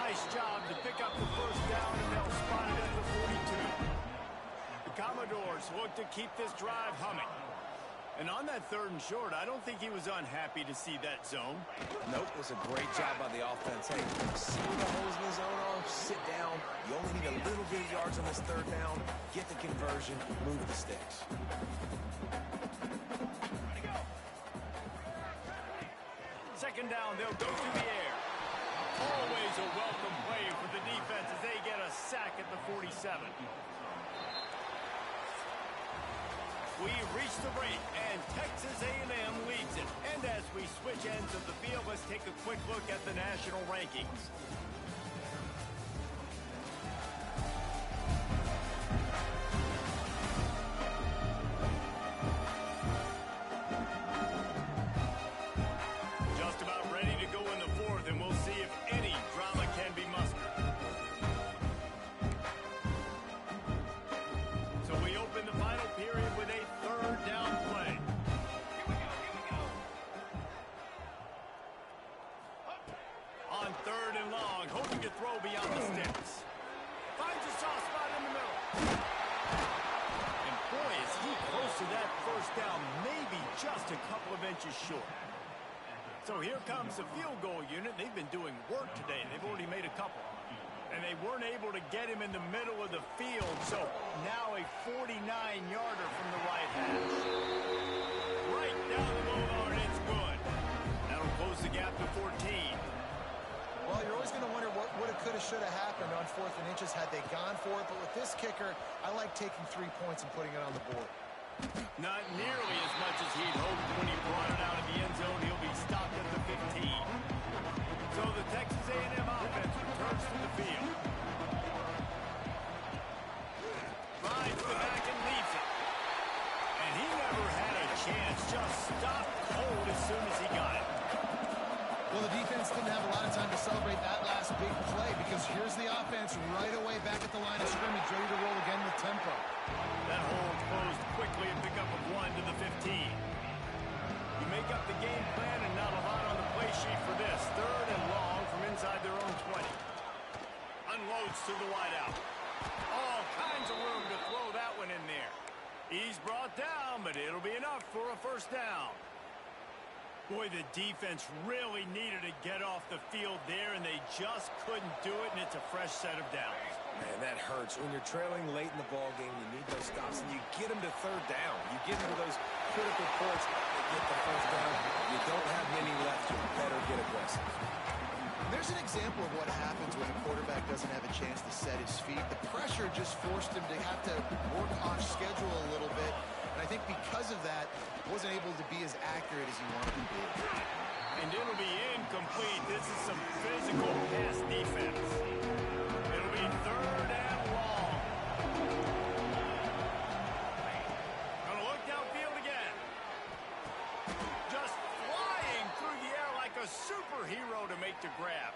S1: Nice job to pick up the first down, and they'll spot it at the 42. The Commodores look to keep this drive humming. And on that 3rd and short, I don't think he was unhappy to see that zone.
S2: Nope, it was a great job by the offense. Hey, see where the holes in the zone are, sit down. You only need a little bit of yards on this 3rd down. Get the conversion, move the sticks.
S1: Second down, they'll go through the air. Always a welcome play for the defense as they get a sack at the 47. We reach the break, and Texas A&M leads it. And as we switch ends of the field, let's take a quick look at the national rankings. Just about ready to go in the 4th, and we'll see if any drama can be mustered. So we open the final period with a 3rd down play. On 3rd and long, hoping to throw beyond the sticks. Finds a soft spot in the middle. And boy, is he close to that first down, maybe just a couple of inches short. So here comes the field goal unit. They've been doing work today. They've already made a couple. And they weren't able to get him in the middle of the field, so now a 49-yarder from the right hash. Right down the middle, and it's good. That'll close the gap to 14.
S3: Well, you're always going to wonder what would have, could have, should have happened on 4th and inches had they gone for it. But with this kicker, I like taking 3 points and putting it on the board.
S1: Not nearly as much as he'd hoped when he brought it out of the end zone. He'll be stopped at the 15. So the Texas A&M offense returns to the field. Rides the back and leaves it. And he never had a chance. Just stopped cold as soon as he got it.
S3: Well, the defense didn't have a lot of time to celebrate that last big play because here's the offense right away back at the line of scrimmage, ready to roll again with tempo.
S1: That hole closed quickly and pick up a 1 to the 15. You make up the game plan and not a lot on the play sheet for this. 3rd and long from inside their own 20. Unloads to the wideout. All kinds of room to throw that one in there. He's brought down, but it'll be enough for a first down. Boy, the defense really needed to get off the field there, and they just couldn't do it, and it's a fresh set of downs.
S2: Man, that hurts. When you're trailing late in the ball game, you need those stops, and you get them to 3rd down. You get into those critical points, they get the first down. You don't have many left. You better get aggressive.
S3: There's an example of what happens when a quarterback doesn't have a chance to set his feet. The pressure just forced him to have to work off schedule a little bit. And I think because of that, wasn't able to be as accurate as he wanted to be.
S1: And it'll be incomplete. This is some physical pass defense. It'll be 3rd and long. Gonna look downfield again. Just flying through the air like a superhero to make the grab.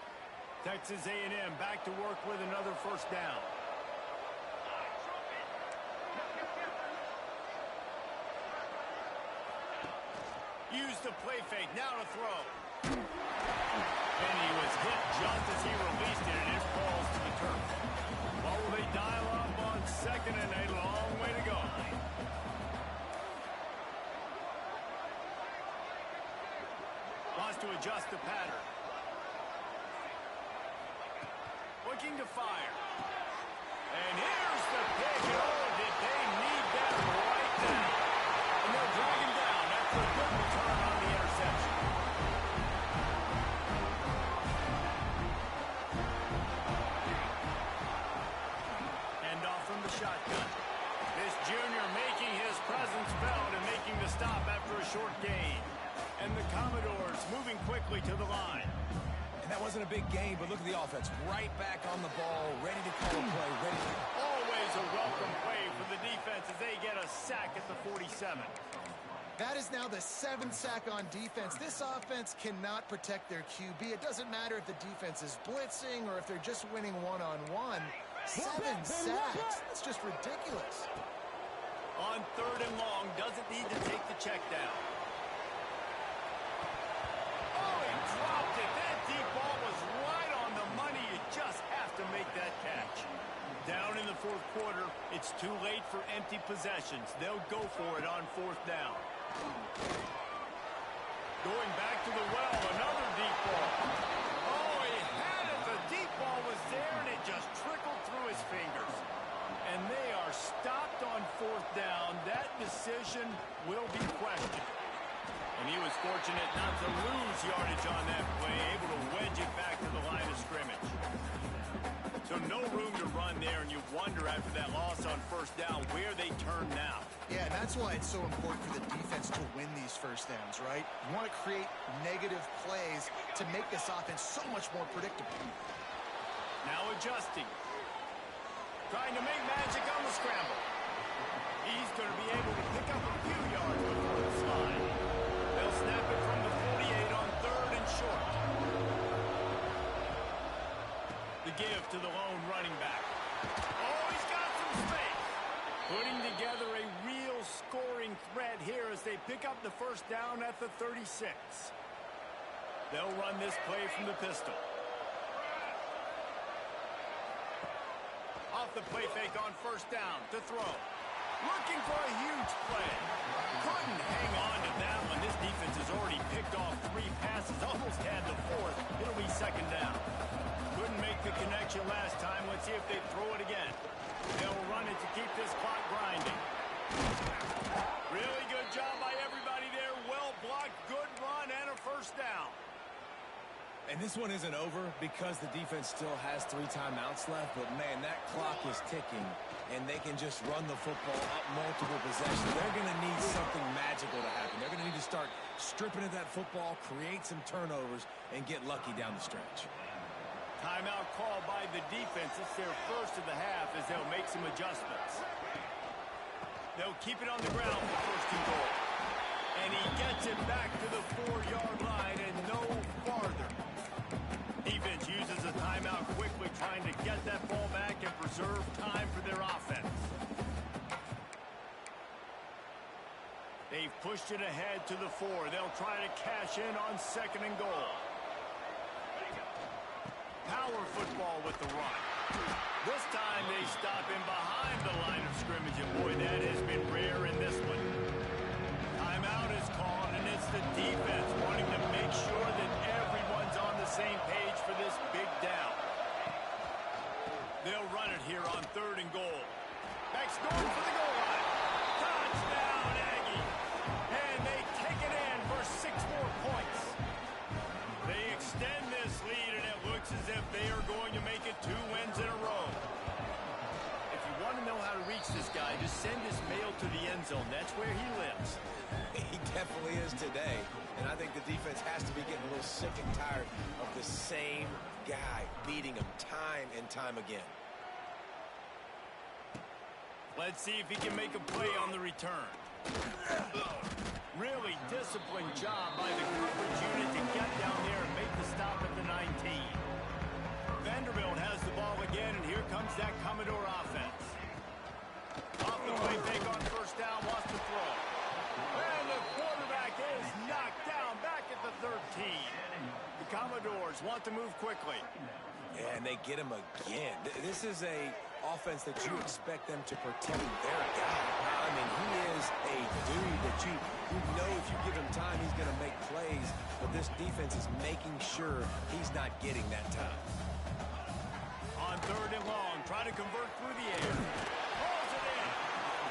S1: Texas A&M back to work with another first down. Use the play fake, now to throw. And he was hit just as he released it, and it falls to the turf. What will they dial up on 2nd and a long way to go? Wants to adjust the pattern. Looking to fire. And here's the pick. Oh, did they need that right now? And they'll drag him down after a good return on the interception. Hand off from the shotgun. This junior making his presence felt and making the stop after a short gain. And the Commodores moving quickly to the line.
S2: And that wasn't a big gain, but look at the offense. Right back on the ball, ready to call a play.
S1: Always a welcome play for the defense as they get a sack at the 47.
S3: That is now the 7th sack on defense. This offense cannot protect their QB. It doesn't matter if the defense is blitzing or if they're just winning one-on-one. 7 sacks. That's just ridiculous.
S1: On 3rd and long, doesn't need to take the check down. Oh, he dropped it. That deep ball was right on the money. You just have to make that catch. Down in the 4th quarter, it's too late for empty possessions. They'll go for it on 4th down. Going back to the well, another deep ball. Oh, he had it. The deep ball was there, and it just trickled through his fingers. And they are stopped on 4th down. That decision will be questioned. And he was fortunate not to lose yardage on that play, able to wedge it back to the line of scrimmage. So no room to run there, and you wonder after that loss on 1st down where they turn now.
S3: Yeah, and that's why it's so important for the defense to win these first downs, right? You want to create negative plays to make this offense so much more predictable.
S1: Now adjusting. Trying to make magic on the scramble. He's going to be able to pick up a few yards before the slide. They'll snap it from the 48 on 3rd and short. The give to the lone running back. Oh, he's got some space. Putting together a real scoring threat here as they pick up the 1st down at the 36. They'll run this play from the pistol. Off the play fake on 1st down to throw. Looking for a huge play. Couldn't hang on to that one. This defense has already picked off 3 passes. Almost had the 4th. It'll be 2nd down. Couldn't make the connection last time. Let's see if they throw it again. They'll run it to keep this clock grinding. Really good job by everybody there. Well blocked, good run, and a 1st down.
S2: And this one isn't over because the defense still has 3 timeouts left. But, man, that clock is ticking, and they can just run the football up multiple possessions. They're going to need something magical to happen. They're going to need to start stripping at that football, create some turnovers, and get lucky down the stretch.
S1: Timeout call by the defense. It's their first of the half as they'll make some adjustments. They'll keep it on the ground for 1st and goal. And he gets it back to the 4-yard line and no farther. Defense uses a timeout quickly, trying to get that ball back and preserve time for their offense. They've pushed it ahead to the 4. They'll try to cash in on 2nd and goal. Power football with the run. This time they stop him behind the line of scrimmage, and boy, that has been rare in this one. Timeout is called, and it's the defense wanting to make sure that everyone's on the same page for this big down. They'll run it here on 3rd and goal. Back's going for the goal line. Touchdown, Aggie. And they take it in for 6 more points. They extend this lead, and it looks as if they are going to make it 2 wins in a row. If you want to know how to reach this guy, just send this mail to to the end zone. That's where he lives.
S2: He definitely is today. And I think the defense has to be getting a little sick and tired of the same guy beating him time and time again.
S1: Let's see if he can make a play on the return. Really disciplined job by the coverage unit to get down there and make the stop at the 19. Vanderbilt has the ball again, and here comes that Commodore offense. Off the play fake on first down, wants to throw. And the quarterback is knocked down back at the 13. The Commodores want to move quickly.
S2: And they get him again. This is a offense that you expect them to protect their guy. I mean, he is a dude that you know if you give him time, he's going to make plays. But this defense is making sure he's not getting that time.
S1: On third and long, try to convert through the air. Pulls it in.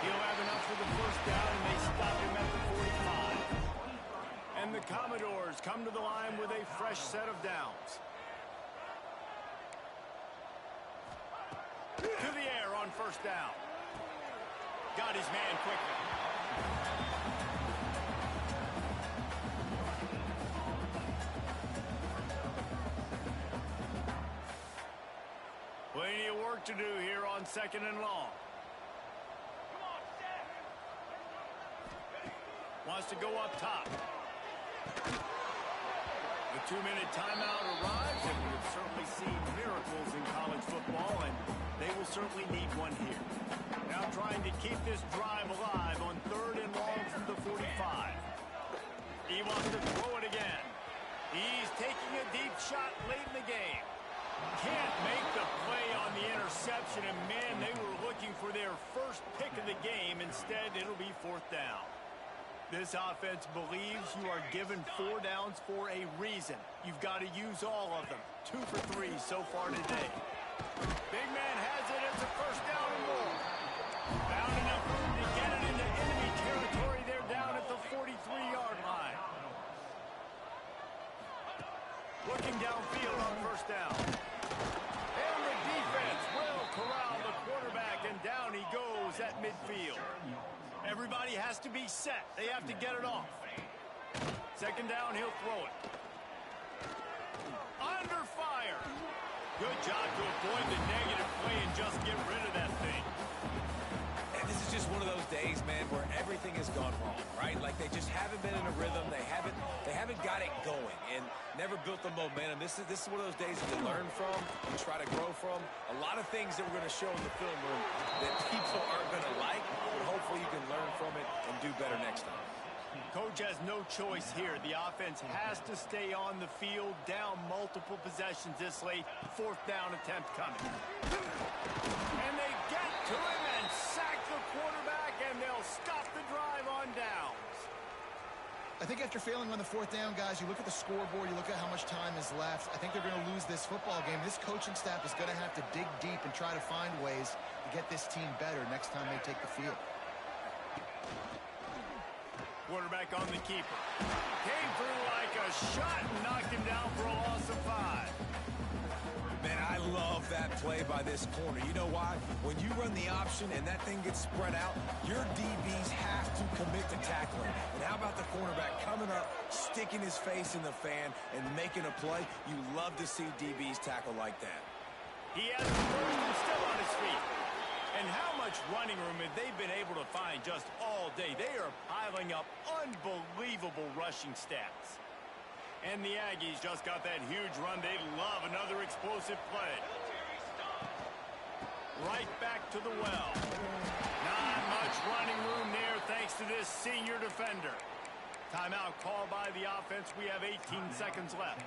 S1: He'll have enough for the first down, and they stop him at the 45. And the Commodores come to the line with a fresh set of downs. To the air on first down. Got his man quickly. Plenty of work to do here on second and long. Wants to go up top. The 2-minute timeout arrives, and we've certainly seen miracles in college football, and they will certainly need one here. Now trying to keep this drive alive on third and long from the 45. He wants to throw it again. He's taking a deep shot late in the game. Can't make the play on the interception, and man, they were looking for their first pick of the game. Instead, it'll be fourth down. This offense believes you are given 4 downs for a reason. You've got to use all of them. 2 for 3 so far today. Big man has it. It's a first down and more. Found enough room to get it into enemy territory. They're down at the 43-yard line. Looking downfield on first down. And the defense will corral the quarterback, and down he goes at midfield. Everybody has to be set. They have to get it off. Second down, he'll throw it. Under fire. Good job to avoid the negative play and just get rid of that thing.
S2: And this is just one of those days, man, where everything has gone wrong, right? Like they just haven't been in a rhythm. They haven't got it going and never built the momentum. This is one of those days that you learn from, you try to grow from. A lot of things that we're going to show in the film room that people aren't going to like, but hopefully you can learn from it and do better next time.
S1: Coach has no choice here. The offense has to stay on the field, down multiple possessions this late. Fourth down attempt coming. And they get to him and sack the quarterback, and they'll stop the drive on downs.
S3: I think after failing on the fourth down, guys, you look at the scoreboard, you look at how much time is left. I think they're going to lose this football game. This coaching staff is going to have to dig deep and try to find ways to get this team better next time they take the field.
S1: Quarterback on the keeper. Came through like a shot and knocked him down for a loss of 5.
S2: Man, I love that play by this corner. You know why? When you run the option and that thing gets spread out, your DBs have to commit to tackling. And how about the cornerback coming up, sticking his face in the fan, and making a play? You love to see DBs tackle like that.
S1: He has the first and still on his feet. And how much running room have they been able to find just all day? They are piling up unbelievable rushing stats. And the Aggies just got that huge run. They love another explosive play. Right back to the well. Not much running room there thanks to this senior defender. Timeout called by the offense. We have 18 seconds left.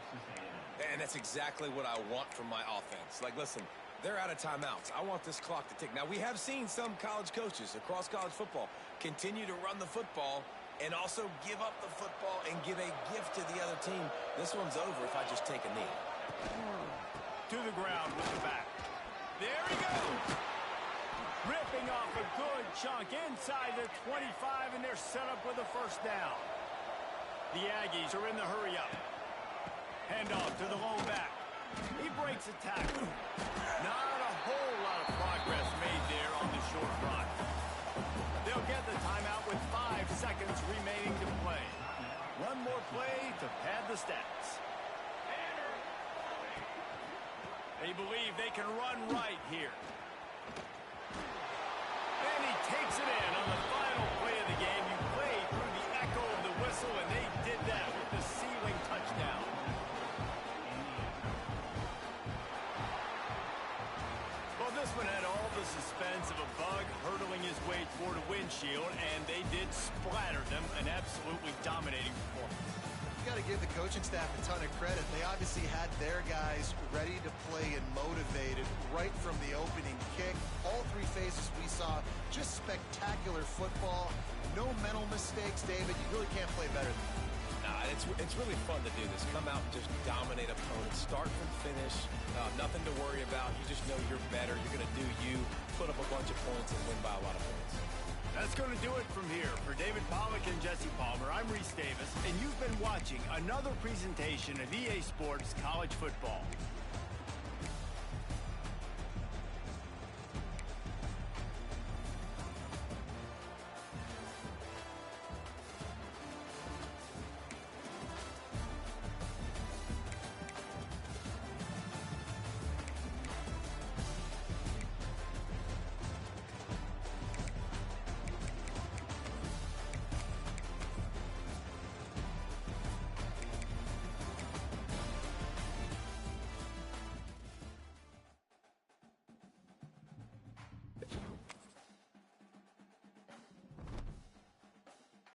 S2: And that's exactly what I want from my offense. Like, listen, they're out of timeouts. I want this clock to tick. Now, we have seen some college coaches across college football continue to run the football and also give up the football and give a gift to the other team. This one's over if I just take a knee.
S1: To the ground with the back. There he goes. Ripping off a good chunk inside the 25, and they're set up with a first down. The Aggies are in the hurry up. Handoff to the lone back. He breaks a tackle. Not a whole lot of progress made there on the short run. They'll get the seconds remaining to play. One more play to pad the stats. They believe they can run right here. And he takes it in on the final play of the game. You played through the echo of the whistle, and they did that with the ceiling touchdown. Well, this one had all the suspense of a bug hurtling his way toward a windshield, and they did splatter them, an absolutely dominating performance.
S3: You got to give the coaching staff a ton of credit. They obviously had their guys ready to play and motivated right from the opening kick. All three phases we saw, just spectacular football. No mental mistakes, David. You really can't play better than that.
S2: Nah, it's really fun to do this. Come out and just dominate opponents. Start from finish. Nothing to worry about. You just know you're better. You're going to do you, put up a bunch of points, and win by a lot of points.
S1: That's going to do it from here. For David Pollack and Jesse Palmer, I'm Reese Davis, and you've been watching another presentation of EA Sports College Football.